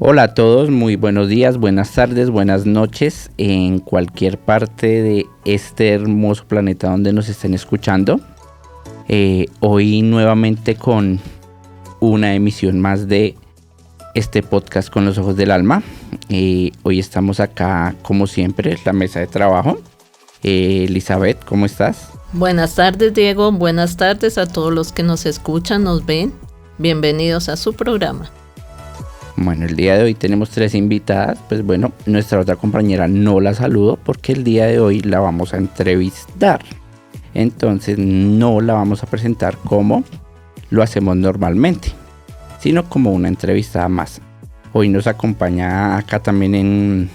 Hola a todos, muy buenos días, buenas tardes, buenas noches en cualquier parte de este hermoso planeta donde nos estén escuchando. Hoy nuevamente con una emisión más de este podcast con los ojos del alma. Hoy estamos acá como siempre en la mesa de trabajo. Elizabeth, ¿cómo estás? Buenas tardes, Diego, buenas tardes a todos los que nos escuchan, nos ven. Bienvenidos a su programa. Bueno, el día de hoy tenemos 3 invitadas. Pues bueno, nuestra otra compañera no la saludo porque el día de hoy la vamos a entrevistar. Entonces no la vamos a presentar como lo hacemos normalmente, sino como una entrevistada más. Hoy nos acompaña acá también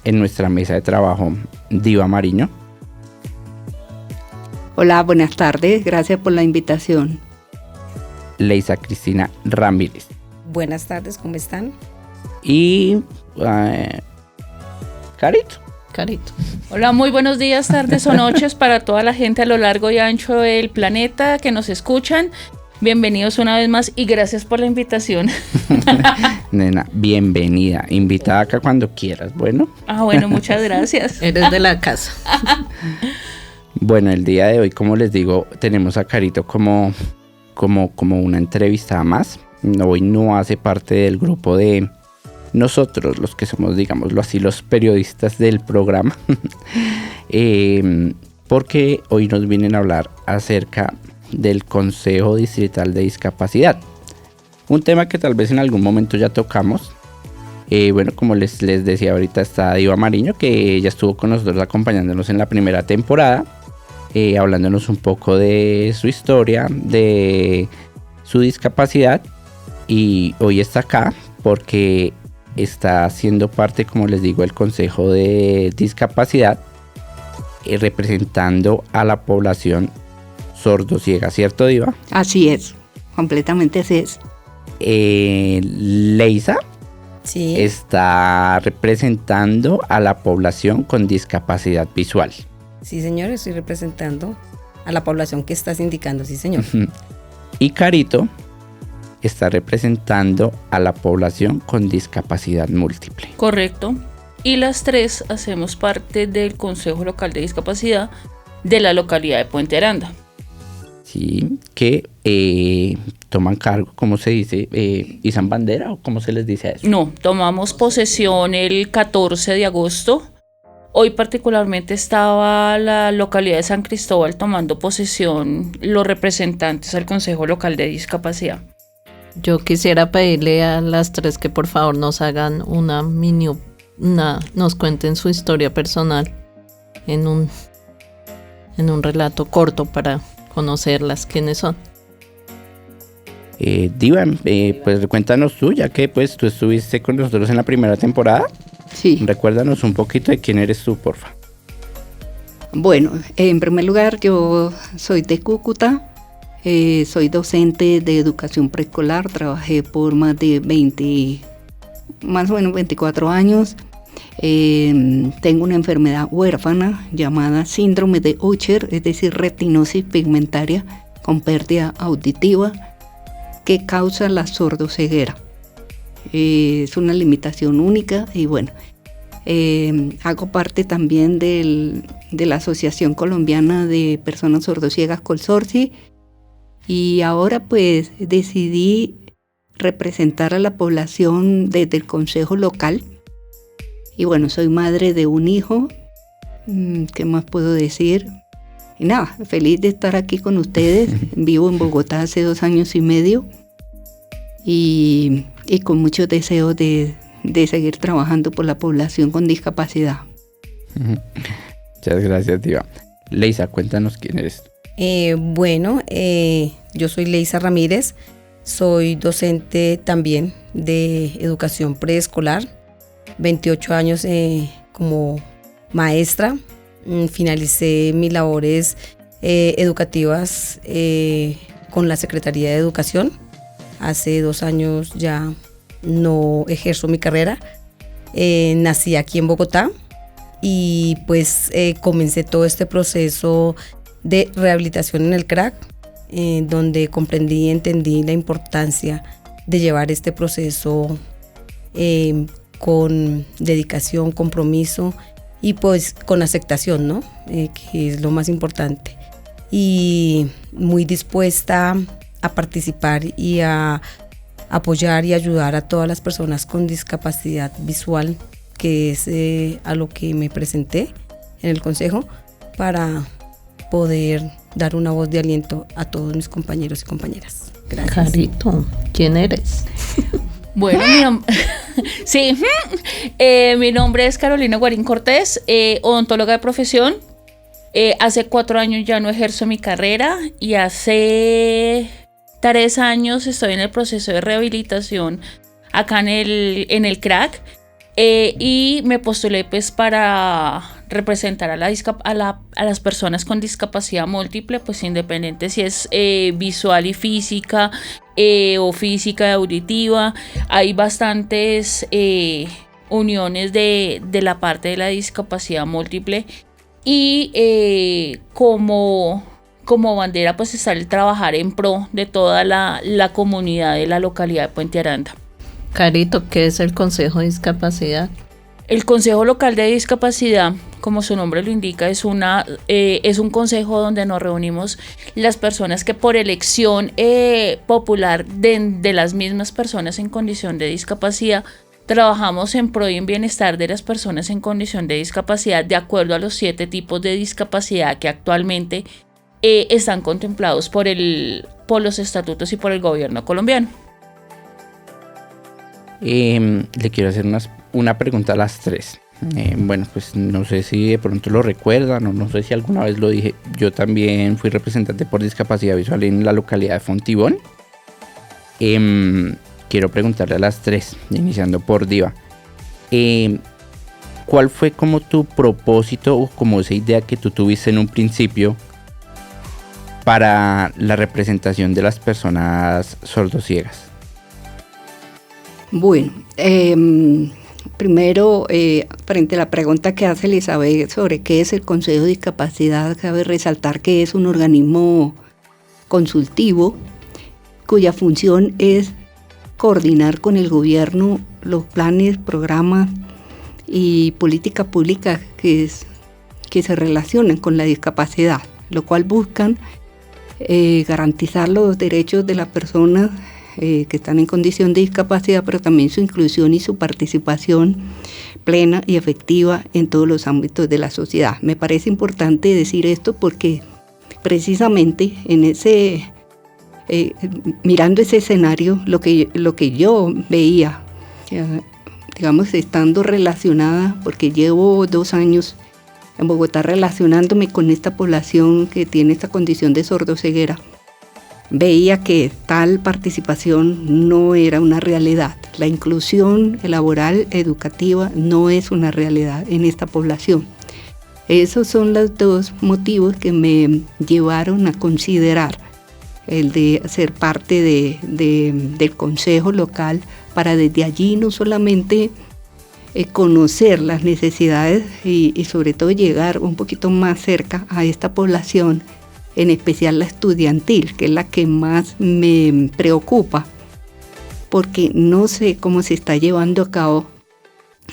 en nuestra mesa de trabajo Diva Mariño. Hola, buenas tardes, gracias por la invitación. Leisa Cristina Ramírez. Buenas tardes, ¿cómo están? Y Carito. Hola, muy buenos días, tardes o noches para toda la gente a lo largo y ancho del planeta que nos escuchan. Bienvenidos una vez más y gracias por la invitación. Nena, bienvenida, invitada acá cuando quieras, bueno. Bueno, muchas gracias. Eres de la casa. Bueno, el día de hoy, como les digo, tenemos a Carito como una entrevistada más. Hoy no hace parte del grupo de nosotros, los que somos, digámoslo así, los periodistas del programa. Porque hoy nos vienen a hablar acerca del Consejo Distrital de Discapacidad. Un tema que tal vez en algún momento ya tocamos. Bueno, como les decía ahorita, está Diva Mariño, que ella estuvo con nosotros acompañándonos en la primera temporada, hablándonos un poco de su historia, de su discapacidad. Y hoy está acá porque está haciendo parte, como les digo, del Consejo de Discapacidad, representando a la población sordociega, ¿cierto, Diva? Así es, completamente así es. Leisa Sí. está representando a la población con discapacidad visual. Sí, señor, estoy representando a la población que estás indicando, sí, señor. Y Carito está representando a la población con discapacidad múltiple. Correcto. Y las 3 hacemos parte del Consejo Local de Discapacidad de la localidad de Puente Aranda. Sí, que toman cargo, ¿cómo se dice? ¿Izan bandera o cómo se les dice a eso? No, tomamos posesión el 14 de agosto. Hoy particularmente estaba la localidad de San Cristóbal tomando posesión los representantes al Consejo Local de Discapacidad. Yo quisiera pedirle a las 3 que por favor nos hagan nos cuenten su historia personal en un relato corto para conocerlas, quiénes son. Diva, pues cuéntanos tú, ya que pues tú estuviste con nosotros en la primera temporada. Sí. Recuérdanos un poquito de quién eres tú, porfa. Bueno, en primer lugar, yo soy de Cúcuta, soy docente de educación preescolar, trabajé por más o menos 24 años. Tengo una enfermedad huérfana llamada síndrome de Usher, es decir, retinosis pigmentaria con pérdida auditiva que causa la sordoceguera. Es una limitación única y bueno, hago parte también de la Asociación Colombiana de Personas Sordociegas, Colsorsi, y ahora pues decidí representar a la población desde el Consejo Local. Y bueno, soy madre de un hijo, ¿qué más puedo decir? Y nada, feliz de estar aquí con ustedes. Vivo en Bogotá hace 2 años y medio y con muchos deseos de seguir trabajando por la población con discapacidad. Muchas gracias, Diva. Leisa, cuéntanos quién eres. Yo soy Leisa Ramírez, soy docente también de educación preescolar, 28 años como maestra. Finalicé mis labores educativas con la Secretaría de Educación. Hace 2 años ya no ejerzo mi carrera. Nací aquí en Bogotá y pues comencé todo este proceso de rehabilitación en el CRAC, donde comprendí y entendí la importancia de llevar este proceso con dedicación, compromiso y pues con aceptación, ¿no? Que es lo más importante. Y muy dispuesta a participar y a apoyar y ayudar a todas las personas con discapacidad visual, que es a lo que me presenté en el consejo, para poder dar una voz de aliento a todos mis compañeros y compañeras. Gracias. Carito, ¿quién eres? Bueno, sí, mi nombre es Carolina Guarín Cortés, odontóloga de profesión. Hace 4 años ya no ejerzo mi carrera y hace 3 años estoy en el proceso de rehabilitación acá en el CRAC, y me postulé pues para representar a las personas con discapacidad múltiple, pues independiente si es visual y física, o física y auditiva. Hay bastantes uniones de la parte de la discapacidad múltiple, y como bandera pues está el trabajar en pro de toda la comunidad de la localidad de Puente Aranda. Carito, ¿qué es el Consejo de Discapacidad? El Consejo Local de Discapacidad, como su nombre lo indica, es un consejo donde nos reunimos las personas que por elección popular de las mismas personas en condición de discapacidad trabajamos en pro y en bienestar de las personas en condición de discapacidad de acuerdo a los 7 tipos de discapacidad que actualmente están contemplados por los estatutos y por el gobierno colombiano. Le quiero hacer una pregunta a las 3. Bueno, pues no sé si de pronto lo recuerdan o no sé si alguna vez lo dije. Yo también fui representante por discapacidad visual en la localidad de Fontibón. Quiero preguntarle a las 3, iniciando por Diva. ¿Cuál fue como tu propósito o como esa idea que tú tuviste en un principio para la representación de las personas sordociegas? Bueno, primero, frente a la pregunta que hace Elizabeth sobre qué es el Consejo de Discapacidad, cabe resaltar que es un organismo consultivo cuya función es coordinar con el gobierno los planes, programas y políticas públicas que se relacionan con la discapacidad, lo cual buscan garantizar los derechos de las personas que están en condición de discapacidad, pero también su inclusión y su participación plena y efectiva en todos los ámbitos de la sociedad. Me parece importante decir esto porque precisamente en mirando ese escenario, lo que yo veía, digamos, estando relacionada, porque llevo 2 años en Bogotá relacionándome con esta población que tiene esta condición de sordoceguera, veía que tal participación no era una realidad. La inclusión laboral, educativa, no es una realidad en esta población. Esos son los 2 motivos que me llevaron a considerar el de ser parte del Consejo Local, para desde allí no solamente conocer las necesidades y sobre todo llegar un poquito más cerca a esta población, en especial la estudiantil, que es la que más me preocupa, porque no sé cómo se está llevando a cabo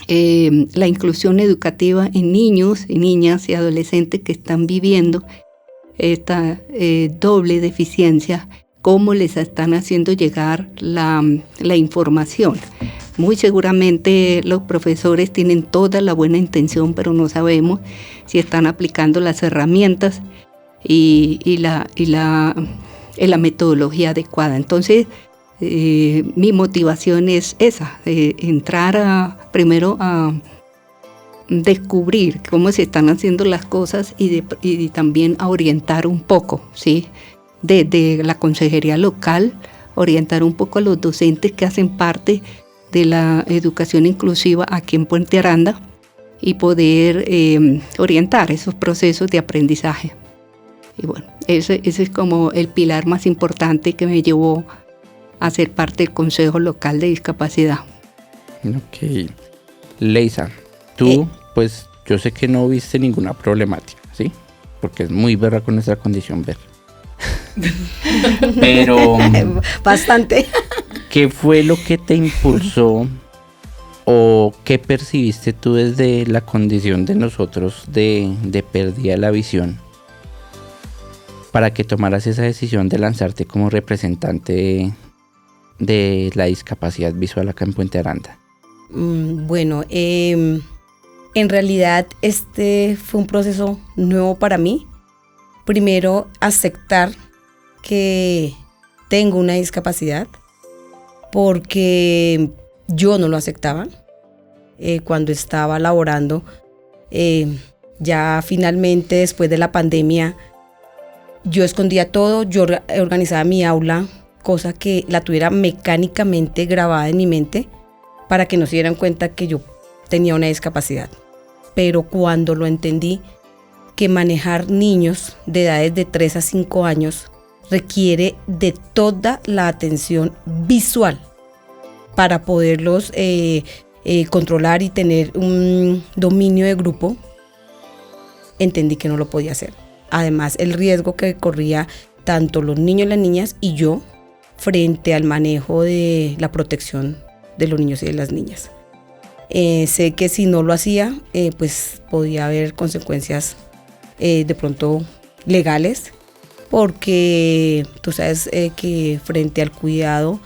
la inclusión educativa en niños y niñas y adolescentes que están viviendo esta doble deficiencia, cómo les están haciendo llegar la información. Muy seguramente los profesores tienen toda la buena intención, pero no sabemos si están aplicando las herramientas y la metodología adecuada. Entonces, mi motivación es esa, entrar primero a descubrir cómo se están haciendo las cosas y también a orientar un poco, ¿sí? Desde la consejería local, orientar un poco a los docentes que hacen parte de la educación inclusiva aquí en Puente Aranda y poder orientar esos procesos de aprendizaje. Y bueno, ese es como el pilar más importante que me llevó a ser parte del Consejo Local de Discapacidad. Ok. Leisa, tú, pues yo sé que no viste ninguna problemática, ¿sí? Porque es muy verra con nuestra condición ver. Pero bastante. ¿qué fue lo que te impulsó ¿O qué percibiste tú desde la condición de nosotros de pérdida de la visión para que tomaras esa decisión de lanzarte como representante de la discapacidad visual acá en Puente Aranda? Bueno, en realidad este fue un proceso nuevo para mí. Primero, aceptar que tengo una discapacidad, porque yo no lo aceptaba. Cuando estaba laborando, ya finalmente después de la pandemia, yo escondía todo, yo organizaba mi aula, cosa que la tuviera mecánicamente grabada en mi mente para que no se dieran cuenta que yo tenía una discapacidad. Pero cuando lo entendí, que manejar niños de edades de 3 a 5 años requiere de toda la atención visual para poderlos controlar y tener un dominio de grupo, entendí que no lo podía hacer. Además, el riesgo que corría tanto los niños, las niñas y yo frente al manejo de la protección de los niños y de las niñas. Sé que si no lo hacía, pues podía haber consecuencias de pronto legales, porque tú sabes que frente al cuidado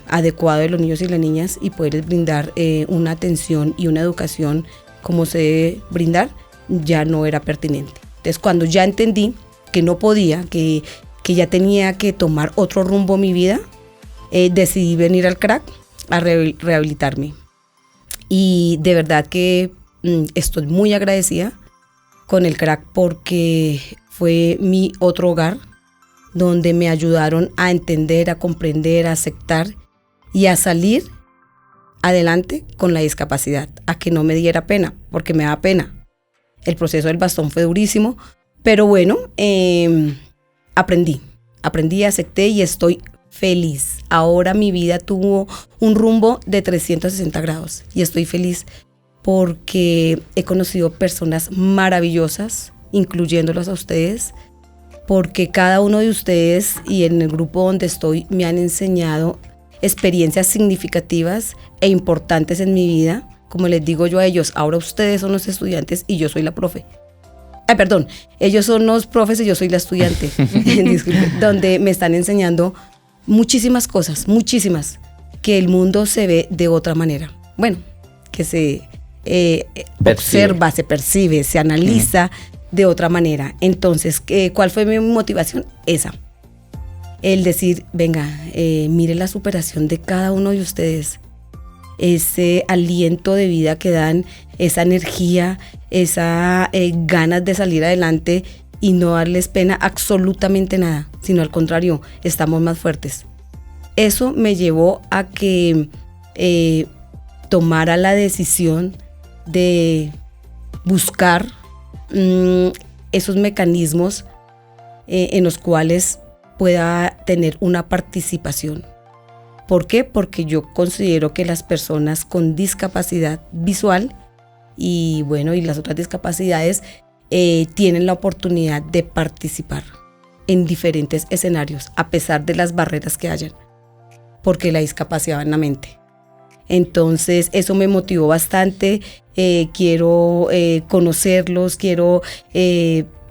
adecuado de los niños y las niñas y poderles brindar una atención y una educación como se debe brindar, ya no era pertinente. Entonces, cuando ya entendí que no podía, que ya tenía que tomar otro rumbo en mi vida, decidí venir al CRAC a rehabilitarme. Y de verdad que estoy muy agradecida con el CRAC, porque fue mi otro hogar, donde me ayudaron a entender, a comprender, a aceptar y a salir adelante con la discapacidad, a que no me diera pena, porque me da pena. El proceso del bastón fue durísimo, pero bueno, aprendí, acepté y estoy feliz. Ahora mi vida tuvo un rumbo de 360 grados y estoy feliz porque he conocido personas maravillosas, incluyéndolos a ustedes, porque cada uno de ustedes y en el grupo donde estoy me han enseñado experiencias significativas e importantes en mi vida. Como les digo yo a ellos, ahora ustedes son los estudiantes y yo soy la profe. Perdón, ellos son los profes y yo soy la estudiante. Disculpe, donde me están enseñando muchísimas cosas, muchísimas, que el mundo se ve de otra manera. Bueno, que se observa, se percibe, se analiza de otra manera. Entonces, ¿cuál fue mi motivación? Esa. El decir, venga, mire la superación de cada uno de ustedes. Ese aliento de vida que dan, esa energía, esa ganas de salir adelante y no darles pena absolutamente nada, sino al contrario, estamos más fuertes. Eso me llevó a que tomara la decisión de buscar esos mecanismos en los cuales pueda tener una participación. ¿Por qué? Porque yo considero que las personas con discapacidad visual y las otras discapacidades tienen la oportunidad de participar en diferentes escenarios, a pesar de las barreras que hayan, porque la discapacidad va en la mente. Entonces eso me motivó bastante. Quiero conocerlos, quiero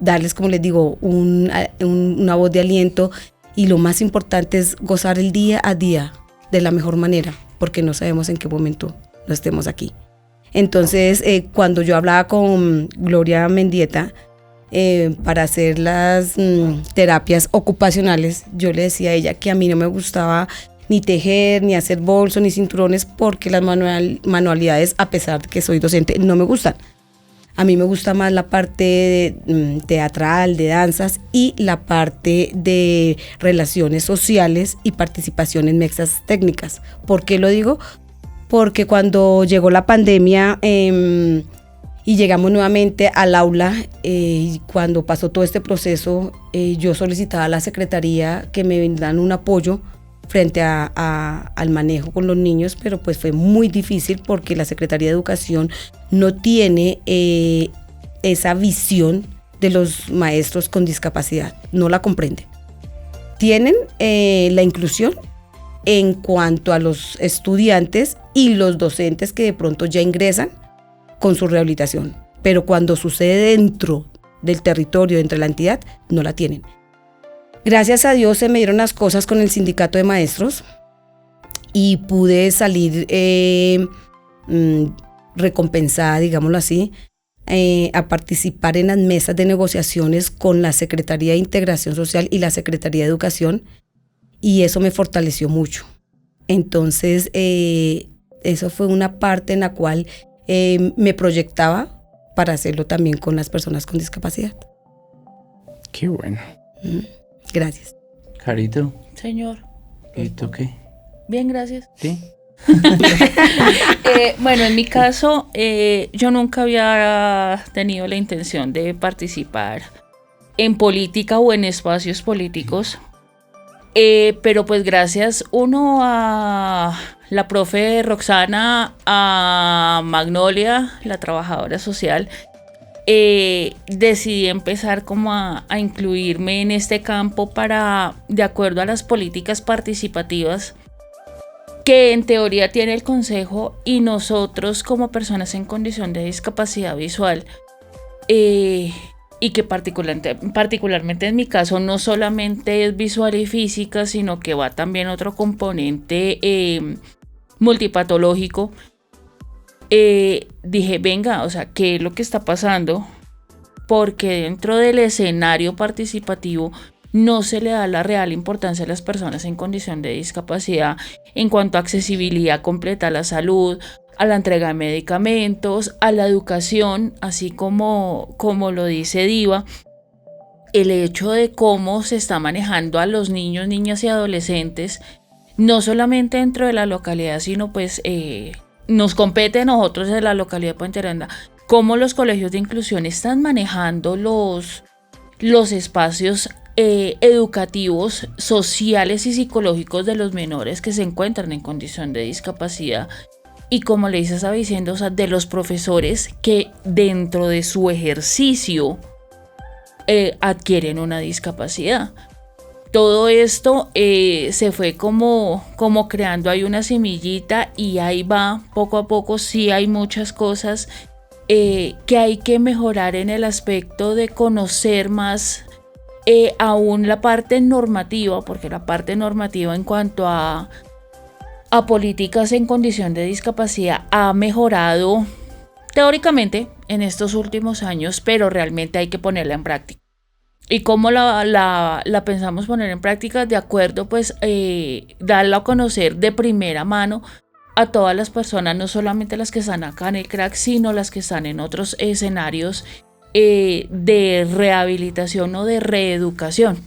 darles, como les digo, una voz de aliento, y lo más importante es gozar el día a día de la mejor manera, porque no sabemos en qué momento no estemos aquí. Entonces, cuando yo hablaba con Gloria Mendieta para hacer las terapias ocupacionales, yo le decía a ella que a mí no me gustaba ni tejer, ni hacer bolsos, ni cinturones, porque las manualidades, a pesar de que soy docente, no me gustan. A mí me gusta más la parte teatral, de danzas, y la parte de relaciones sociales y participación en mesas técnicas. ¿Por qué lo digo? Porque cuando llegó la pandemia y llegamos nuevamente al aula, y cuando pasó todo este proceso, yo solicitaba a la secretaría que me brindaran un apoyo frente al manejo con los niños, pero pues fue muy difícil porque la Secretaría de Educación no tiene esa visión de los maestros con discapacidad, no la comprende. Tienen la inclusión, en cuanto a los estudiantes y los docentes que de pronto ya ingresan con su rehabilitación. Pero cuando sucede dentro del territorio, dentro de la entidad, no la tienen. Gracias a Dios se me dieron las cosas con el sindicato de maestros y pude salir recompensada, digámoslo así, a participar en las mesas de negociaciones con la Secretaría de Integración Social y la Secretaría de Educación, y eso me fortaleció mucho. Entonces, eso fue una parte en la cual me proyectaba para hacerlo también con las personas con discapacidad. Qué bueno. Gracias. Carito, Señor. ¿y tú qué? Bien, gracias. ¿Sí? Bueno, en mi caso, yo nunca había tenido la intención de participar en política o en espacios políticos, pero pues gracias uno a la profe Roxana, a Magnolia, la trabajadora social, decidí empezar como a incluirme en este campo para, de acuerdo a las políticas participativas que en teoría tiene el Consejo y nosotros como personas en condición de discapacidad visual, y que particularmente en mi caso no solamente es visual y física, sino que va también otro componente multipatológico. Dije, venga, o sea, ¿qué es lo que está pasando? Porque dentro del escenario participativo no se le da la real importancia a las personas en condición de discapacidad en cuanto a accesibilidad completa a la salud, a la entrega de medicamentos, a la educación, así como lo dice Diva, el hecho de cómo se está manejando a los niños, niñas y adolescentes, no solamente dentro de la localidad, sino pues nos compete a nosotros de la localidad de Puente Aranda, cómo los colegios de inclusión están manejando los espacios educativos, sociales y psicológicos de los menores que se encuentran en condición de discapacidad. Y como le estaba diciendo, o sea, de los profesores que dentro de su ejercicio adquieren una discapacidad. Todo esto se fue como creando ahí una semillita y ahí va poco a poco. Sí hay muchas cosas que hay que mejorar en el aspecto de conocer más aún la parte normativa, porque la parte normativa en cuanto a políticas en condición de discapacidad ha mejorado teóricamente en estos últimos años, pero realmente hay que ponerla en práctica. ¿Y cómo la pensamos poner en práctica? De acuerdo, pues darla a conocer de primera mano a todas las personas, no solamente las que están acá en el CRAC, sino las que están en otros escenarios de rehabilitación o de reeducación.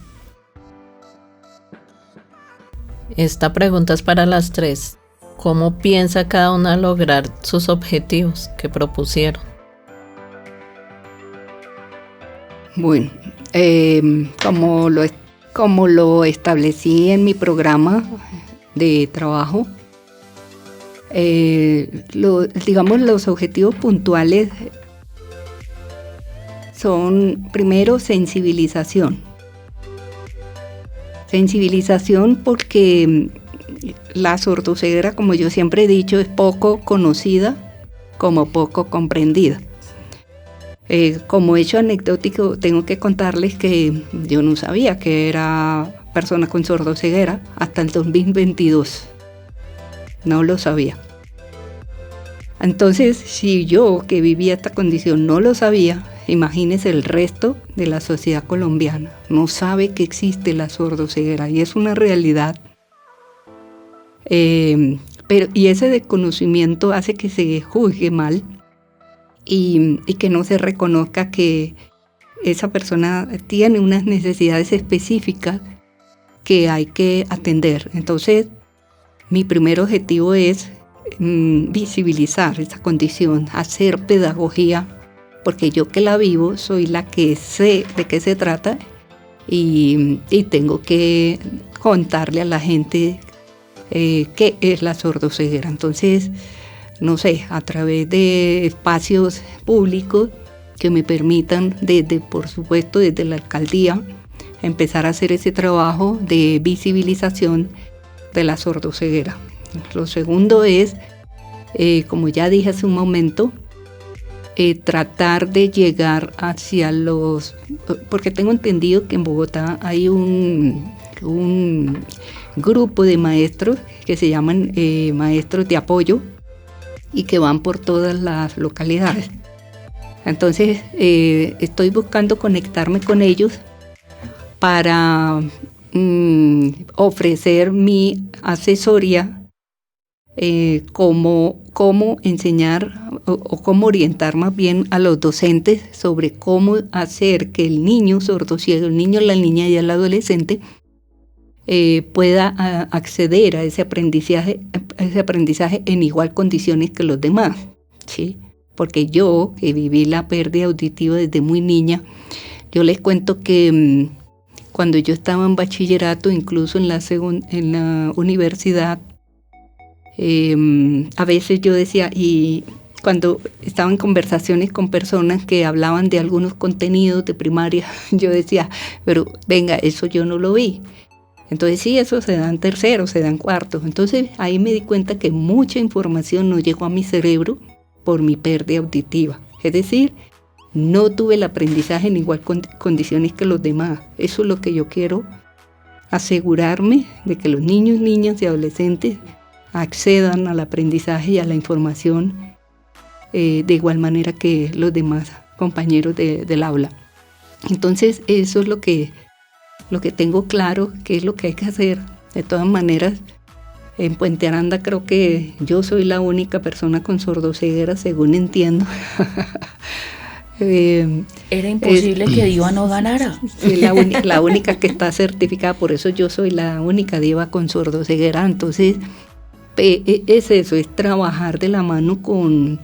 Esta pregunta es para las tres. ¿Cómo piensa cada una lograr sus objetivos que propusieron? Bueno, como lo establecí en mi programa de trabajo, digamos los objetivos puntuales son primero sensibilización. Sensibilización porque la sordoceguera, como yo siempre he dicho, es poco conocida como poco comprendida. Como hecho anecdótico, tengo que contarles que yo no sabía que era persona con sordoceguera hasta el 2022. No lo sabía. Entonces, si yo que vivía esta condición no lo sabía, imagínense el resto de la sociedad colombiana. No sabe que existe la sordoceguera y es una realidad. Y ese desconocimiento hace que se juzgue mal y que no se reconozca que esa persona tiene unas necesidades específicas que hay que atender. Entonces, mi primer objetivo es visibilizar esa condición, hacer pedagogía, porque yo que la vivo soy la que sé de qué se trata y tengo que contarle a la gente qué es la sordoceguera. Entonces, no sé, a través de espacios públicos que me permitan, por supuesto, desde la alcaldía, empezar a hacer ese trabajo de visibilización de la sordoceguera. Lo segundo es, como ya dije hace un momento, tratar de llegar hacia los... Porque tengo entendido que en Bogotá hay un grupo de maestros que se llaman maestros de apoyo y que van por todas las localidades. Entonces estoy buscando conectarme con ellos para ofrecer mi asesoría, cómo enseñar o cómo orientar más bien a los docentes sobre cómo hacer que el niño sordociego, el niño, la niña y el adolescente pueda acceder a ese aprendizaje en igual condiciones que los demás, ¿sí? Porque yo, que viví la pérdida auditiva desde muy niña, yo les cuento que cuando yo estaba en bachillerato, incluso en la universidad, a veces yo decía, y cuando estaba en conversaciones con personas que hablaban de algunos contenidos de primaria, yo decía, pero venga, eso yo no lo vi. Entonces sí, eso se da en tercero, se da en cuarto. Entonces ahí me di cuenta que mucha información no llegó a mi cerebro por mi pérdida auditiva. Es decir, no tuve el aprendizaje en igual condiciones que los demás. Eso es lo que yo quiero, asegurarme de que los niños, niñas y adolescentes accedan al aprendizaje y a la información de igual manera que los demás compañeros del aula. Entonces eso es lo que tengo claro, que es lo que hay que hacer. De todas maneras, en Puente Aranda creo que yo soy la única persona con sordoceguera, según entiendo. Era imposible que Diva no ganara. Sí, la única que está certificada, por eso yo soy la única diva con sordoceguera. Entonces, es eso, es trabajar de la mano con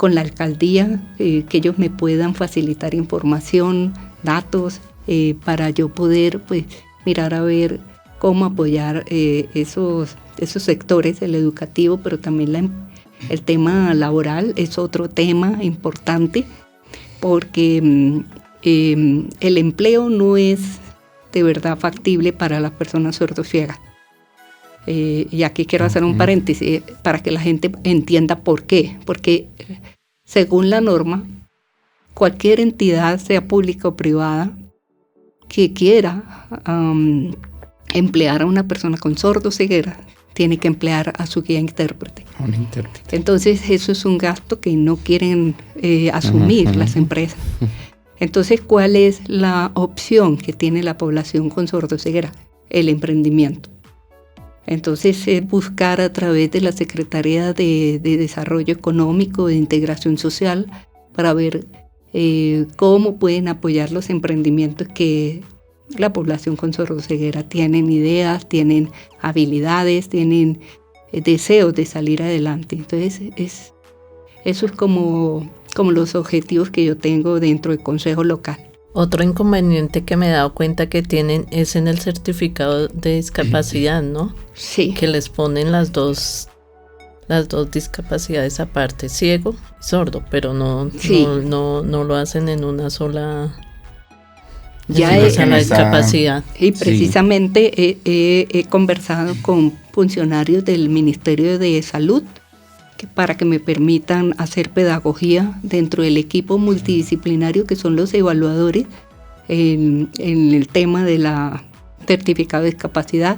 la alcaldía, que ellos me puedan facilitar información, datos, para yo poder pues mirar a ver cómo apoyar esos sectores, el educativo, pero también el tema laboral es otro tema importante, porque el empleo no es de verdad factible para las personas sordociegas. Y aquí quiero hacer un paréntesis para que la gente entienda por qué. Porque según la norma, cualquier entidad, sea pública o privada, que quiera emplear a una persona con sordoceguera, tiene que emplear a su guía intérprete. Un intérprete. Entonces eso es un gasto que no quieren asumir las empresas. Entonces, ¿cuál es la opción que tiene la población con sordoceguera? El emprendimiento. Entonces, es buscar a través de la Secretaría de Desarrollo Económico, de Integración Social, para ver cómo pueden apoyar los emprendimientos que la población con sordoceguera tienen ideas, tienen habilidades, tienen deseos de salir adelante. Entonces, eso es como los objetivos que yo tengo dentro del Consejo Local. Otro inconveniente que me he dado cuenta que tienen es en el certificado de discapacidad, ¿no? Sí. Que les ponen las dos discapacidades aparte, ciego y sordo, pero no lo hacen en una sola, discapacidad. Y precisamente he conversado con funcionarios del Ministerio de Salud para que me permitan hacer pedagogía dentro del equipo multidisciplinario que son los evaluadores en el tema de la certificado de discapacidad,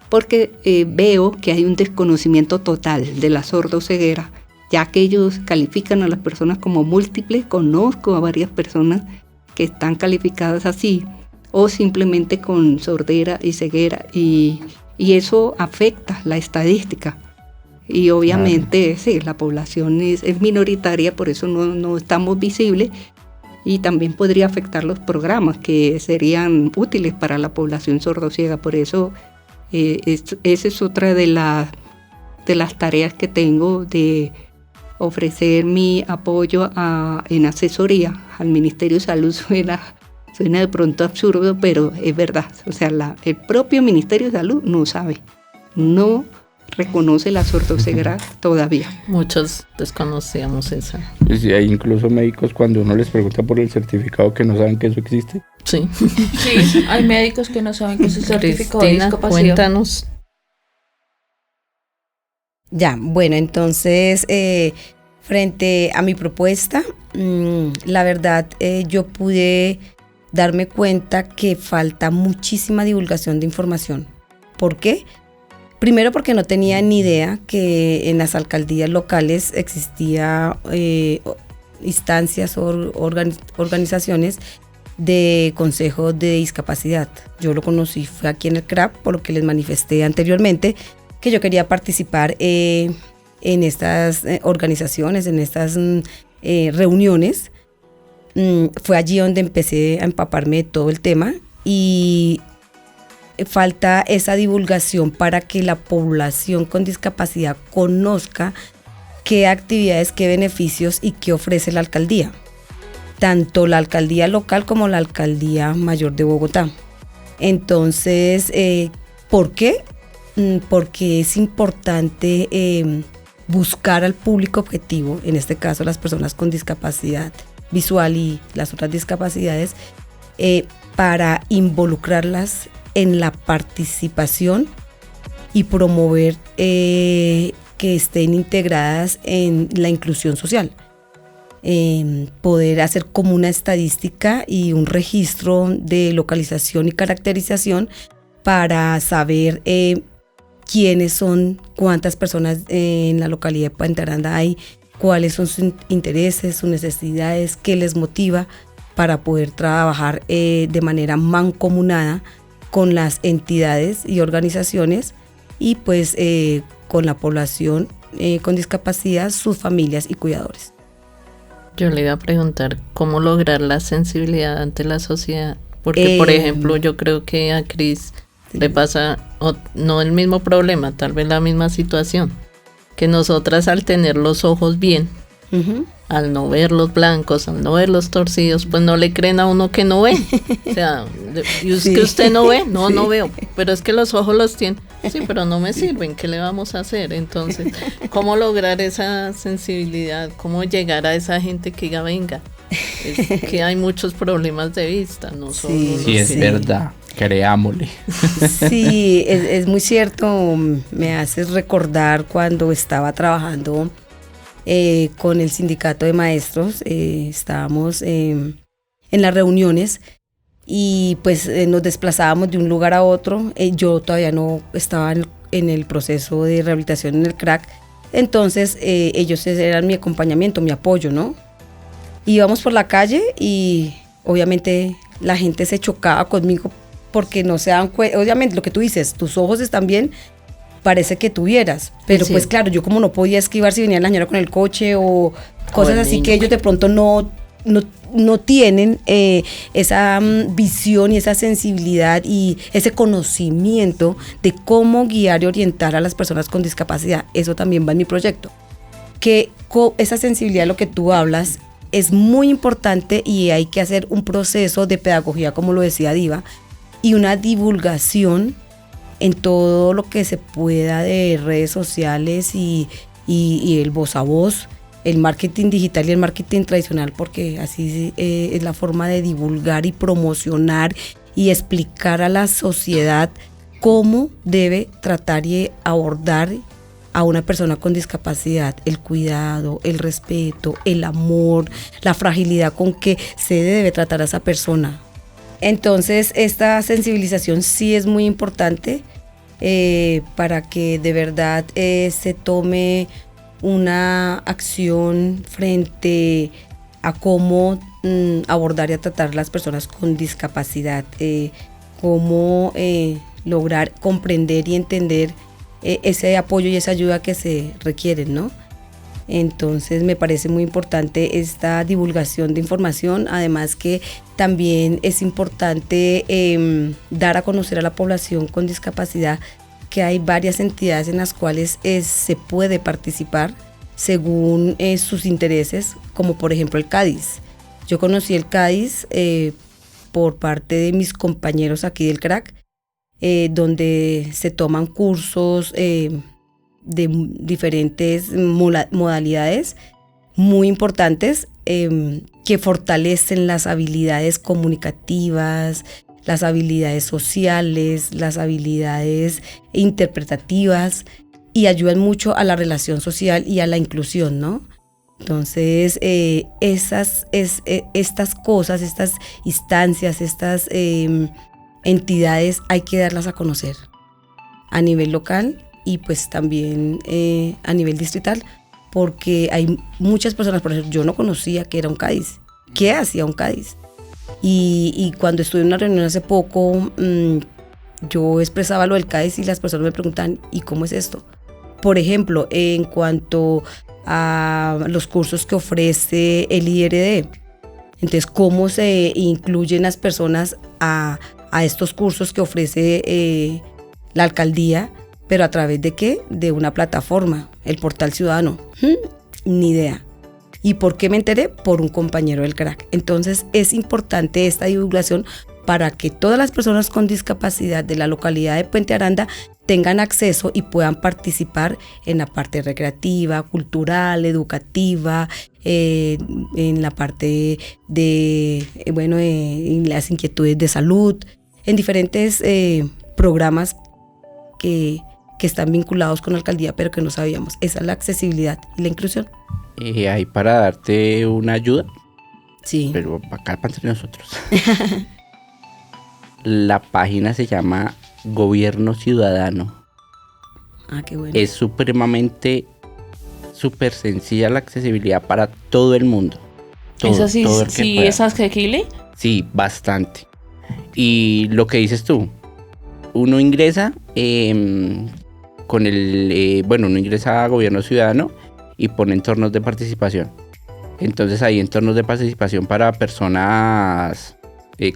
porque veo que hay un desconocimiento total de la sordoceguera, ya que ellos califican a las personas como múltiples. Conozco a varias personas que están calificadas así, o simplemente con sordera y ceguera, y eso afecta la estadística. Y obviamente sí, la población es minoritaria, por eso no estamos visibles, y también podría afectar los programas que serían útiles para la población sordociega. Por eso esa es otra de las tareas que tengo, de ofrecer mi apoyo en asesoría al Ministerio de Salud. Suena de pronto absurdo, pero es verdad. O sea, el propio Ministerio de Salud no sabe, no reconoce la sordoceguera todavía. Muchos desconocíamos esa. Sí, hay incluso médicos, cuando uno les pregunta por el certificado, que no saben que eso existe. Sí. Sí, hay médicos que no saben que es el certificado de Cristina, discapacidad. cuéntanos. Ya, bueno, entonces, frente a mi propuesta, la verdad, yo pude darme cuenta que falta muchísima divulgación de información. ¿Por qué? Primero porque no tenía ni idea que en las alcaldías locales existía instancias o organizaciones de consejo de discapacidad. Yo lo conocí, fue aquí en el CRAP, por lo que les manifesté anteriormente, que yo quería participar en estas organizaciones, en estas reuniones. Fue allí donde empecé a empaparme de todo el tema y falta esa divulgación para que la población con discapacidad conozca qué actividades, qué beneficios y qué ofrece la alcaldía, tanto la alcaldía local como la alcaldía mayor de Bogotá. Entonces, ¿por qué? Porque es importante buscar al público objetivo, en este caso las personas con discapacidad visual y las otras discapacidades, para involucrarlas en la participación y promover que estén integradas en la inclusión social. Poder hacer como una estadística y un registro de localización y caracterización para saber quiénes son, cuántas personas en la localidad de Puente Aranda hay, cuáles son sus intereses, sus necesidades, qué les motiva para poder trabajar de manera mancomunada con las entidades y organizaciones y pues con la población con discapacidad, sus familias y cuidadores. Yo le iba a preguntar cómo lograr la sensibilidad ante la sociedad, porque por ejemplo yo creo que a Cris le pasa no el mismo problema, tal vez la misma situación, que nosotras al tener los ojos bien, al no ver los blancos, al no ver los torcidos, pues no le creen a uno que no ve. O sea, ¿y es que usted no ve? No, no veo, pero es que los ojos los tiene. Sí, pero no me sirven, ¿qué le vamos a hacer? Entonces, ¿cómo lograr esa sensibilidad? ¿Cómo llegar a esa gente que diga, venga? Es que hay muchos problemas de vista, no solo Sí, es verdad. Creámosle. Sí, es muy cierto. Me hace recordar cuando estaba trabajando con el sindicato de maestros. Estábamos en las reuniones y pues nos desplazábamos de un lugar a otro. Yo todavía no estaba en el proceso de rehabilitación en el CRAC. Entonces ellos eran mi acompañamiento, mi apoyo, ¿no? Íbamos por la calle y obviamente la gente se chocaba conmigo porque no se dan cuenta. Obviamente lo que tú dices, tus ojos están bien, parece que tuvieras, pero sí. Pues claro, yo como no podía esquivar si venía la señora con el coche o cosas así que ellos de pronto no tienen esa visión y esa sensibilidad y ese conocimiento de cómo guiar y orientar a las personas con discapacidad. Eso también va en mi proyecto. Que esa sensibilidad, lo que tú hablas, es muy importante y hay que hacer un proceso de pedagogía, como lo decía Diva, y una divulgación en todo lo que se pueda de redes sociales y el voz a voz, el marketing digital y el marketing tradicional, porque así es la forma de divulgar y promocionar y explicar a la sociedad cómo debe tratar y abordar a una persona con discapacidad, el cuidado, el respeto, el amor, la fragilidad con que se debe tratar a esa persona. Entonces, esta sensibilización sí es muy importante para que de verdad se tome una acción frente a cómo abordar y a tratar a las personas con discapacidad, cómo lograr comprender y entender ese apoyo y esa ayuda que se requieren, ¿no? Entonces me parece muy importante esta divulgación de información, además que también es importante dar a conocer a la población con discapacidad que hay varias entidades en las cuales se puede participar según sus intereses, como por ejemplo el CADIS. Yo conocí el CADIS por parte de mis compañeros aquí del CRAC, donde se toman cursos de diferentes modalidades muy importantes que fortalecen las habilidades comunicativas, las habilidades sociales, las habilidades interpretativas y ayudan mucho a la relación social y a la inclusión, ¿no? Entonces, estas cosas, estas instancias, estas entidades hay que darlas a conocer a nivel local y pues también a nivel distrital, porque hay muchas personas, por ejemplo, yo no conocía que era un CADIS, qué hacía un CADIS. Y cuando estuve en una reunión hace poco, yo expresaba lo del CADIS y las personas me preguntan, ¿y cómo es esto? Por ejemplo, en cuanto a los cursos que ofrece el IRD, entonces, ¿cómo se incluyen las personas a estos cursos que ofrece la alcaldía? ¿Pero a través de qué? De una plataforma, el Portal Ciudadano. Ni idea. ¿Y por qué me enteré? Por un compañero del CRAC. Entonces es importante esta divulgación para que todas las personas con discapacidad de la localidad de Puente Aranda tengan acceso y puedan participar en la parte recreativa, cultural, educativa, en la parte de, en las inquietudes de salud, en diferentes programas que están vinculados con la alcaldía, pero que no sabíamos. Esa es la accesibilidad y la inclusión. Ahí para darte una ayuda, Sí. pero acá para entre nosotros. La página se llama Gobierno Ciudadano. Ah, qué bueno. Es súper sencilla la accesibilidad para todo el mundo. ¿Eso sí, todo el que sí pueda. es asequible? Sí, bastante. Y lo que dices tú, uno ingresa uno ingresa a Gobierno Ciudadano y pone entornos de participación. Entonces hay entornos de participación para personas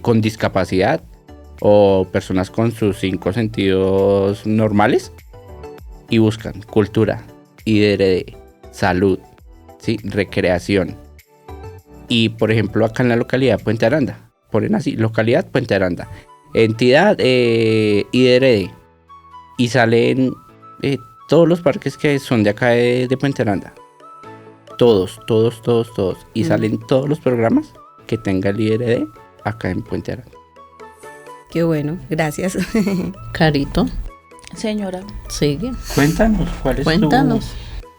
con discapacidad o personas con sus 5 sentidos normales y buscan cultura, IDRD, salud, ¿sí? Recreación. Y por ejemplo acá en la localidad de Puente Aranda, ponen así, localidad Puente Aranda, entidad IDRD, y salen todos los parques que son de acá de Puente Aranda. Todos. Y salen todos los programas que tenga el IRD acá en Puente Aranda. Qué bueno, gracias. Carito, Señora. sigue. Cuéntanos, ¿cuál es Cuéntanos.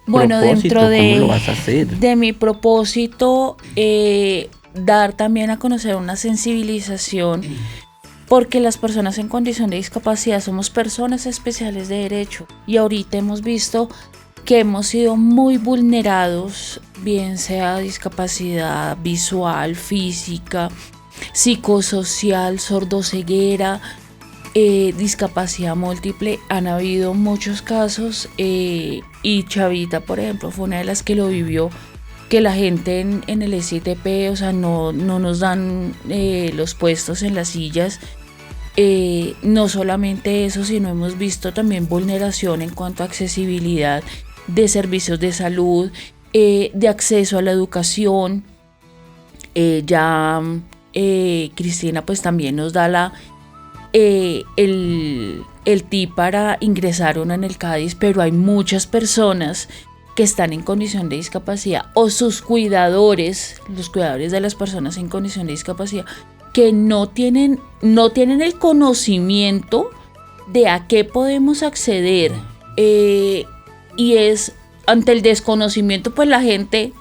Bueno, propósito? dentro ¿Cómo lo vas a hacer? de mi propósito, dar también a conocer una sensibilización, porque las personas en condición de discapacidad somos personas especiales de derecho y ahorita hemos visto que hemos sido muy vulnerados, bien sea discapacidad visual, física, psicosocial, sordoceguera, discapacidad múltiple. Han habido muchos casos y Chavita, por ejemplo, fue una de las que lo vivió, que la gente en el SITP, o sea, no nos dan los puestos en las sillas. No solamente eso, sino hemos visto también vulneración en cuanto a accesibilidad de servicios de salud, de acceso a la educación. Cristina pues también nos da el tip para ingresar uno en el CADIS, pero hay muchas personas que están en condición de discapacidad o sus cuidadores, los cuidadores de las personas en condición de discapacidad, que no tienen el conocimiento de a qué podemos acceder, y es ante el desconocimiento, pues la gente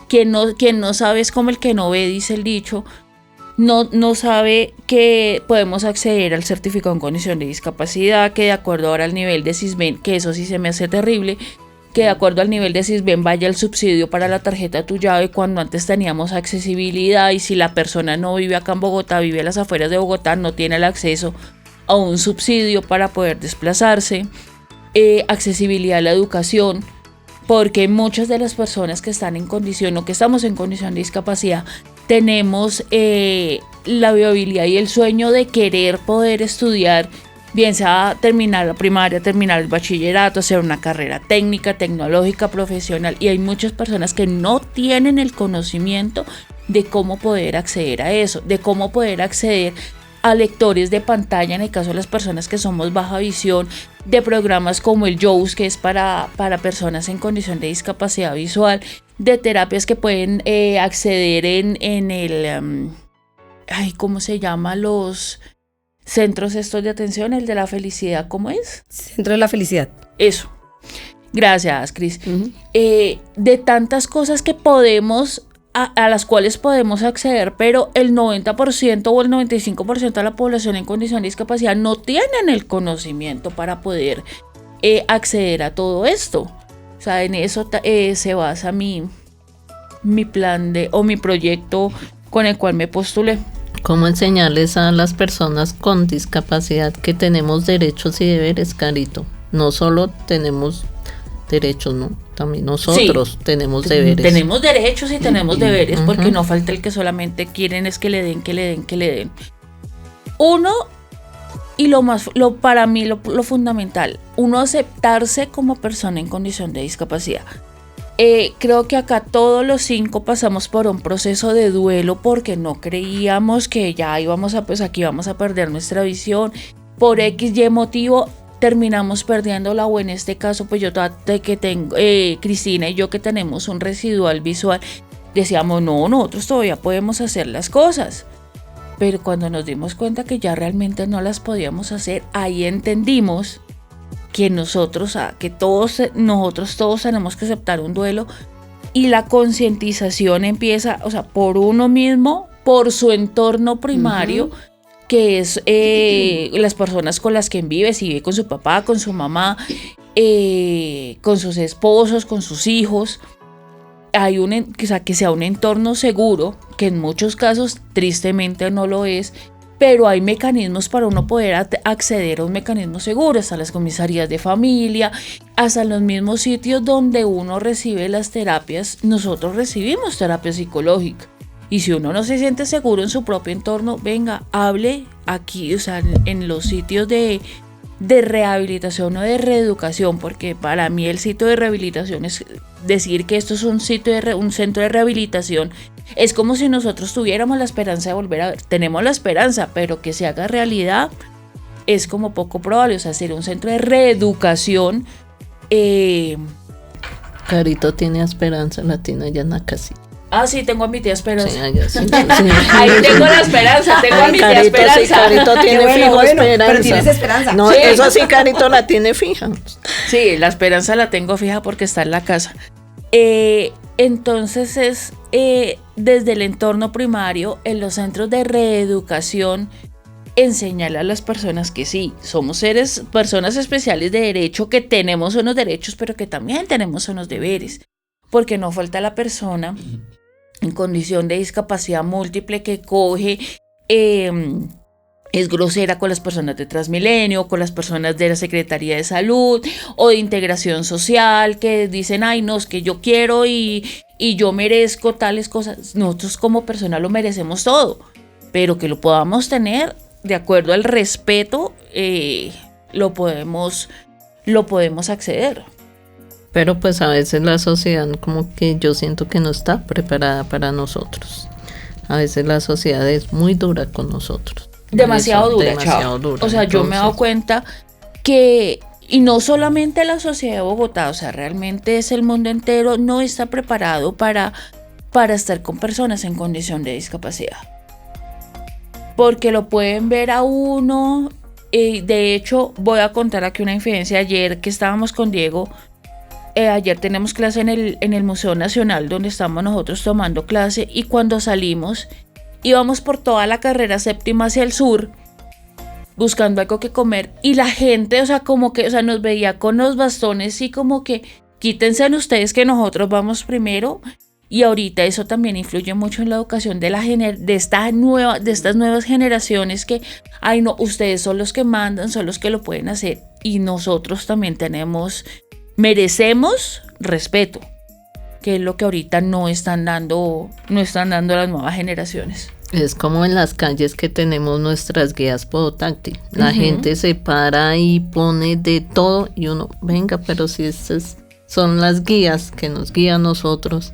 quien no sabe es como el que no ve, dice el dicho, no sabe que podemos acceder al certificado en condición de discapacidad, que de acuerdo ahora al nivel de SISBEN, que eso sí se me hace terrible, que de acuerdo al nivel de SISBEN vaya el subsidio para la tarjeta Tu Llave, cuando antes teníamos accesibilidad, y si la persona no vive acá en Bogotá, vive a las afueras de Bogotá, no tiene el acceso a un subsidio para poder desplazarse. Accesibilidad a la educación, porque muchas de las personas que están en condición o que estamos en condición de discapacidad tenemos la viabilidad y el sueño de querer poder estudiar, bien sea terminar la primaria, terminar el bachillerato, hacer una carrera técnica, tecnológica, profesional, y hay muchas personas que no tienen el conocimiento de cómo poder acceder a eso, de cómo poder acceder a lectores de pantalla en el caso de las personas que somos baja visión, de programas como el JOWS, que es para personas en condición de discapacidad visual, de terapias que pueden acceder en el ¿cómo se llama? Los centros estos de atención, el de la felicidad, ¿cómo es? Centro de la Felicidad. Eso, Gracias, Cris. De tantas cosas que podemos, a las cuales podemos acceder, pero el 90% o el 95% de la población en condición de discapacidad no tienen el conocimiento para poder acceder a todo esto. O sea, en eso se basa mi plan o mi proyecto con el cual me postulé. ¿Cómo enseñarles a las personas con discapacidad que tenemos derechos y deberes, Carito? No solo tenemos derechos, ¿no? También nosotros tenemos deberes. Tenemos derechos y tenemos deberes, porque no falta el que solamente quieren es que le den. Uno, y para mí lo fundamental, uno aceptarse como persona en condición de discapacidad. Creo que acá todos los 5 pasamos por un proceso de duelo porque no creíamos que ya aquí vamos a perder nuestra visión. Por XY motivo terminamos perdiéndola, o en este caso pues yo que tengo, Cristina y yo que tenemos un residual visual, decíamos no, nosotros todavía podemos hacer las cosas. Pero cuando nos dimos cuenta que ya realmente no las podíamos hacer, ahí entendimos que nosotros todos tenemos que aceptar un duelo, y la concientización empieza, o sea, por uno mismo, por su entorno primario, que es las personas con las que vive, si vive con su papá, con su mamá, con sus esposos, con sus hijos. Que sea un entorno seguro, que en muchos casos tristemente no lo es, pero hay mecanismos para uno poder acceder a un mecanismo seguro, hasta las comisarías de familia, hasta los mismos sitios donde uno recibe las terapias. Nosotros recibimos terapia psicológica, y si uno no se siente seguro en su propio entorno, venga, hable aquí, o sea, en los sitios de rehabilitación o de reeducación, porque para mí el sitio de rehabilitación es decir que esto es un centro de rehabilitación. Es como si nosotros tuviéramos la esperanza de volver a ver. Tenemos la esperanza, pero que se haga realidad es como poco probable. O sea, sería un centro de reeducación. Carito tiene esperanza, la tiene allá en la casita. Ah, sí, tengo a mi tía Esperanza. Sí, allá, sí. Ahí tengo la esperanza, tengo a mi tía Carito, Esperanza. sí, Carito tiene fijo esperanza. Pero tienes esperanza. No, Sí. eso sí, Carito la tiene fija. Sí, la esperanza la tengo fija porque está en la casa. Entonces es desde el entorno primario, en los centros de reeducación, enseñarle a las personas que sí, somos personas especiales de derecho, que tenemos unos derechos, pero que también tenemos unos deberes. Porque no falta la persona en condición de discapacidad múltiple que coge, es grosera con las personas de Transmilenio, con las personas de la Secretaría de Salud o de Integración Social, que dicen, ay, no, es que yo quiero y yo merezco tales cosas. Nosotros como personas lo merecemos todo, pero que lo podamos tener de acuerdo al respeto, lo podemos acceder. Pero pues a veces la sociedad como que yo siento que no está preparada para nosotros. A veces la sociedad es muy dura con nosotros. Demasiado dura, demasiado dura. O sea, yo me he dado cuenta que, y no solamente la sociedad de Bogotá, o sea, realmente es el mundo entero, no está preparado para estar con personas en condición de discapacidad. Porque lo pueden ver a uno, de hecho, voy a contar aquí una infidencia. Ayer que estábamos con Diego, ayer tenemos clase en el Museo Nacional, donde estamos nosotros tomando clase, y cuando salimos íbamos por toda la carrera séptima hacia el sur buscando algo que comer, y la gente, o sea, como que, o sea, nos veía con los bastones y como que quítense en ustedes que nosotros vamos primero. Y ahorita eso también influye mucho en la educación de estas nuevas generaciones, que, ay no, ustedes son los que mandan, son los que lo pueden hacer, y nosotros también merecemos respeto, que es lo que ahorita no están dando las nuevas generaciones. Es como en las calles que tenemos nuestras guías podotáctil. La gente se para y pone de todo, y uno, venga, pero si estas son las guías que nos guían a nosotros.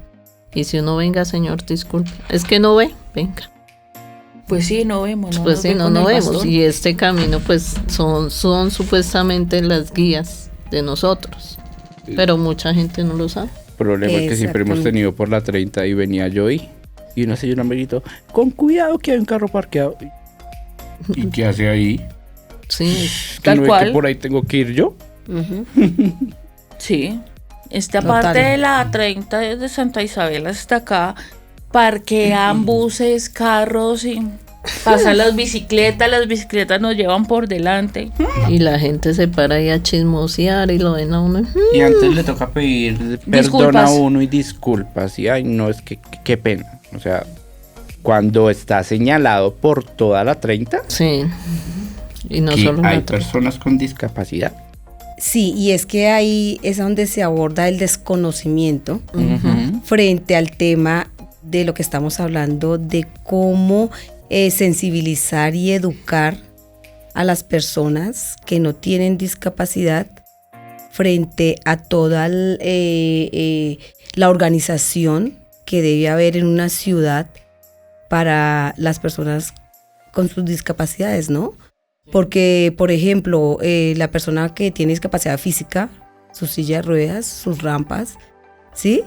Y si uno, venga, señor, disculpe, es que no ve, venga. Pues sí, no vemos. Pues sí, no vemos. Y este camino, pues, son supuestamente las guías de nosotros. Pero mucha gente no lo sabe. Problema que siempre hemos tenido por la 30, y venía yo y una señora me gritó, con cuidado que hay un carro parqueado. ¿Y qué hace ahí? Sí, Tal cual. ¿Que por ahí tengo que ir yo? Sí. Esta Total. parte de la 30 de Santa Isabel hasta acá, parquean buses, carros y pasan las bicicletas nos llevan por delante. Y la gente se para ahí a chismosear y lo ven a uno. Y antes le toca pedir perdón Disculpas. a uno y disculpas. Y ay, no, es que qué pena. O sea, cuando está señalado por toda la 30, Sí. Y no que solo hay una personas con discapacidad. Sí, y es que ahí es donde se aborda el desconocimiento Ujú. frente al tema de lo que estamos hablando, de cómo sensibilizar y educar a las personas que no tienen discapacidad frente a toda la organización que debe haber en una ciudad para las personas con sus discapacidades, ¿no? Porque, por ejemplo, la persona que tiene discapacidad física, su silla de ruedas, sus rampas, ¿sí?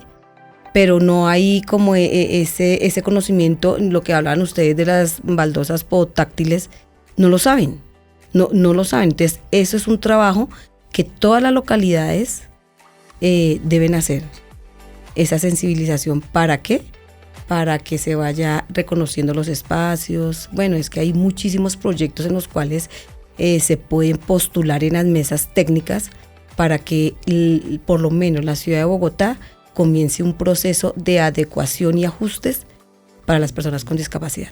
Pero no hay como ese conocimiento, lo que hablaban ustedes de las baldosas podotáctiles, no lo saben, no lo saben. Entonces, eso es un trabajo que todas las localidades deben hacer, esa sensibilización. ¿Para qué? Para que se vaya reconociendo los espacios. Bueno, es que hay muchísimos proyectos en los cuales se pueden postular en las mesas técnicas para que por lo menos la ciudad de Bogotá comience un proceso de adecuación y ajustes para las personas con discapacidad.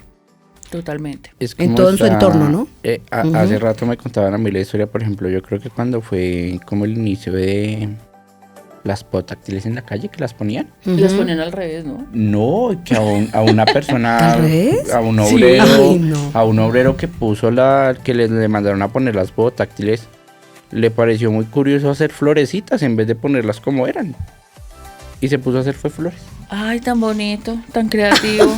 Totalmente. Es En como todo su entorno, ¿no? Ujú. Hace rato me contaban a mí la historia, por ejemplo, yo creo que cuando fue como el inicio de las podáctiles en la calle, que las ponían. Las Ujú. ponen al revés, ¿no? No, que a una persona, ¿Al revés? a un Sí. obrero, Ay, no. a un obrero que puso que le mandaron a poner las podáctiles, le pareció muy curioso hacer florecitas en vez de ponerlas como eran. Y se puso a hacer fue flores. Ay, tan bonito, tan creativo.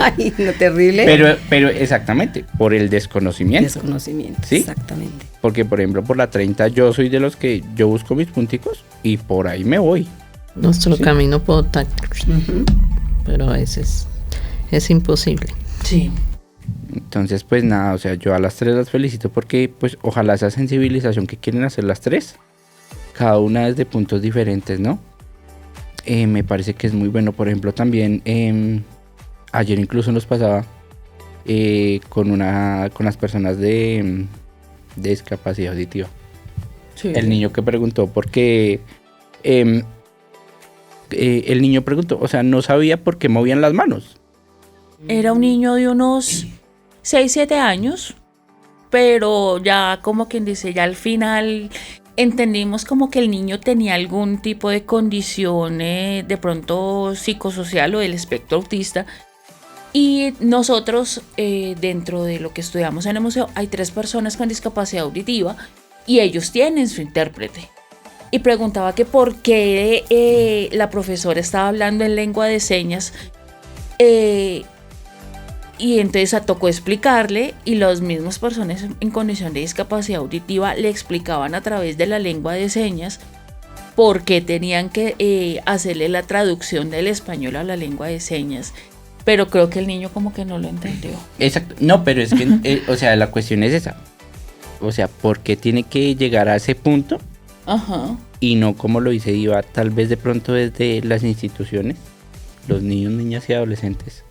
Ay, no, terrible. Pero exactamente, por el desconocimiento. Desconocimiento, ¿Sí? exactamente. Porque, por ejemplo, por la 30 yo soy de los que yo busco mis punticos y por ahí me voy. Nuestro Sí. camino podotáctil. Ujú. Pero a veces es imposible. Sí. Entonces, pues nada, o sea, yo a las 3 las felicito porque, pues, ojalá esa sensibilización que quieren hacer las 3, cada una desde puntos diferentes, ¿no? Me parece que es muy bueno. Por ejemplo, también ayer incluso nos pasaba con las personas de discapacidad auditiva. Sí. El niño que preguntó porque el niño preguntó, o sea, no sabía por qué movían las manos. Era un niño de unos 6, 7 años, pero ya como quien dice, ya al final entendimos como que el niño tenía algún tipo de condición de pronto psicosocial o del espectro autista. Y nosotros, dentro de lo que estudiamos en el museo, hay 3 personas con discapacidad auditiva y ellos tienen su intérprete. Y preguntaba que por qué la profesora estaba hablando en lengua de señas. Y entonces tocó explicarle y las mismas personas en condición de discapacidad auditiva le explicaban a través de la lengua de señas por qué tenían que hacerle la traducción del español a la lengua de señas. Pero creo que el niño como que no lo entendió. Exacto. No, pero es que, o sea, la cuestión es esa. O sea, ¿por qué tiene que llegar a ese punto? Ajá. Y no como lo dice Diva, tal vez de pronto desde las instituciones, los niños, niñas y adolescentes,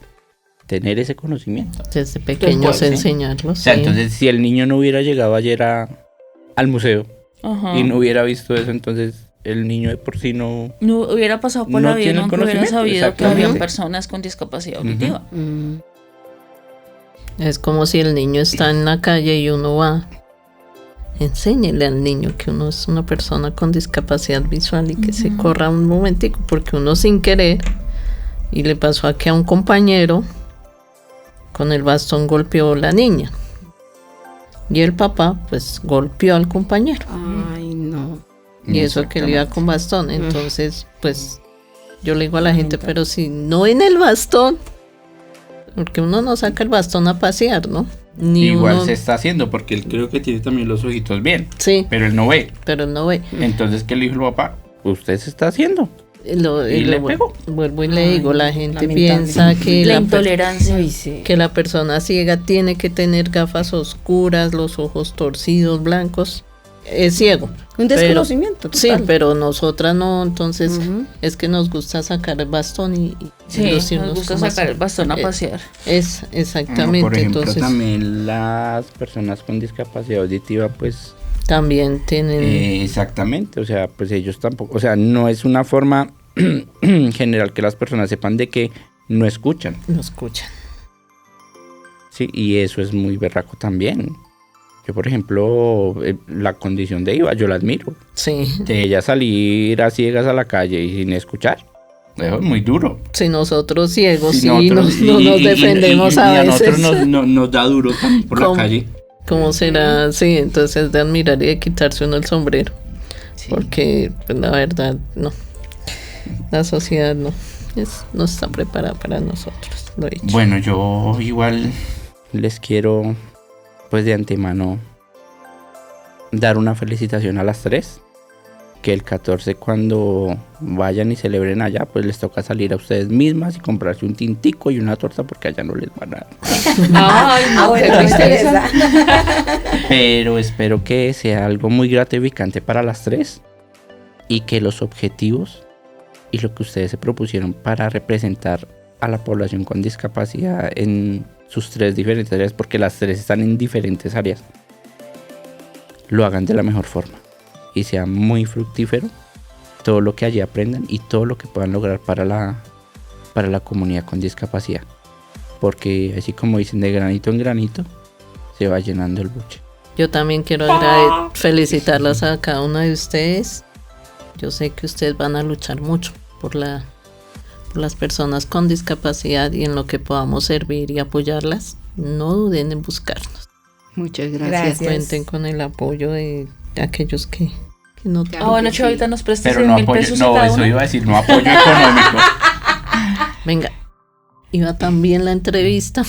tener ese conocimiento. Desde pequeños ¿sí? enseñarlos. O sea, sí. entonces si el niño no hubiera llegado ayer al museo Ajá. y no hubiera visto eso, entonces el niño de por sí no... No hubiera pasado por No la vida, tiene el nunca hubiera conocimiento, sabido que exactamente. había personas con discapacidad auditiva. Mm. Es como si el niño está en la calle y uno va. Enséñele al niño que uno es una persona con discapacidad visual y que se corra un momentico, porque uno sin querer, y le pasó aquí a un compañero, con el bastón golpeó a la niña. Y el papá, pues, golpeó al compañero. Ay, no. Y eso que él iba con bastón. Entonces, pues, yo le digo a la gente, pero si no en el bastón, porque uno no saca el bastón a pasear, ¿no? Ni Igual uno, se está haciendo porque él creo que tiene también los ojitos bien, sí, pero él no ve. pero él no ve. Entonces, ¿qué le dijo el papá? Usted se está haciendo. Y le pegó. Vuelvo y le Ay, digo, la gente lamentable. piensa que La la, intolerancia. Ay, sí. que la persona ciega tiene que tener gafas oscuras, los ojos torcidos, blancos. es ciego. Un desconocimiento Sí, total. pero nosotras no, entonces es que nos gusta sacar el bastón y Sí, lucirnos nos gusta como sacar así. el bastón a pasear. Es exactamente, Por ejemplo, entonces también las personas con discapacidad auditiva, pues también tienen... exactamente, o sea, pues ellos tampoco, o sea, no es una forma general que las personas sepan de que no escuchan, no escuchan. sí, y eso es muy berraco también. Yo, por ejemplo, la condición de Iva, yo la admiro. Sí. De ella salir a ciegas a la calle y sin escuchar, eso es muy duro. Si nosotros ciegos Si sí nosotros- no nos defendemos y a a nosotros veces. nos da duro también por la ¿Cómo? calle. ¿Cómo será? Sí, entonces de admirar y de quitarse uno el sombrero. Porque, pues, la verdad, no. La sociedad no está preparada para nosotros. Lo he dicho. Bueno, yo igual les quiero, pues de antemano, dar una felicitación a las 3. Que el 14 cuando vayan y celebren allá, pues les toca salir a ustedes mismas y comprarse un tintico y una torta porque allá no les van a dar. Ay, no, qué bueno, tristeza. Pero espero que sea algo muy gratificante para las 3 y que los objetivos y lo que ustedes se propusieron para representar a la población con discapacidad en sus 3 diferentes áreas, porque las 3 están en diferentes áreas, lo hagan de la mejor forma y sea muy fructífero todo lo que allí aprendan y todo lo que puedan lograr para la comunidad con discapacidad, porque así como dicen, de granito en granito se va llenando el buche. Yo también quiero felicitarlas a cada una de ustedes. Yo sé que ustedes van a luchar mucho por las personas con discapacidad y en lo que podamos servir y apoyarlas. No duden en buscarnos. Muchas Gracias. gracias. Cuenten con el apoyo de aquellos que no Claro. Ah, bueno, que Chavita, sí. nos prestas Pero 100.000 pesos a no, cada eso una. iba a decir, no apoyo económico. Venga, iba también la entrevista.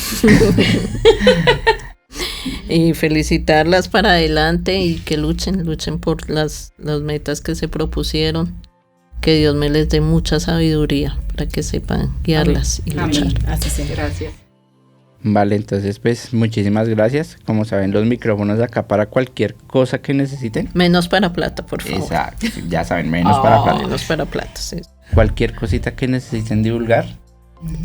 Y felicitarlas para adelante y que luchen por las metas que se propusieron. Que Dios me les dé mucha sabiduría para que sepan guiarlas y luchar. Amén. Así sea. Gracias. Vale, entonces pues muchísimas gracias. Como saben, los micrófonos de acá para cualquier cosa que necesiten. Menos para plata, por favor. Exacto, ya saben, menos para plata. Menos para plata, sí. Cualquier cosita que necesiten divulgar,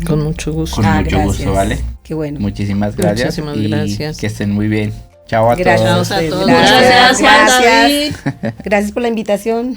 Con mucho gusto. con mucho gracias. gusto, ¿vale? Qué bueno. Muchísimas gracias. Muchísimas y gracias. que estén muy bien. Chao a Gracias. todos. Gracias a todos. Gracias. Gracias, Juan Gracias. David. Gracias por la invitación.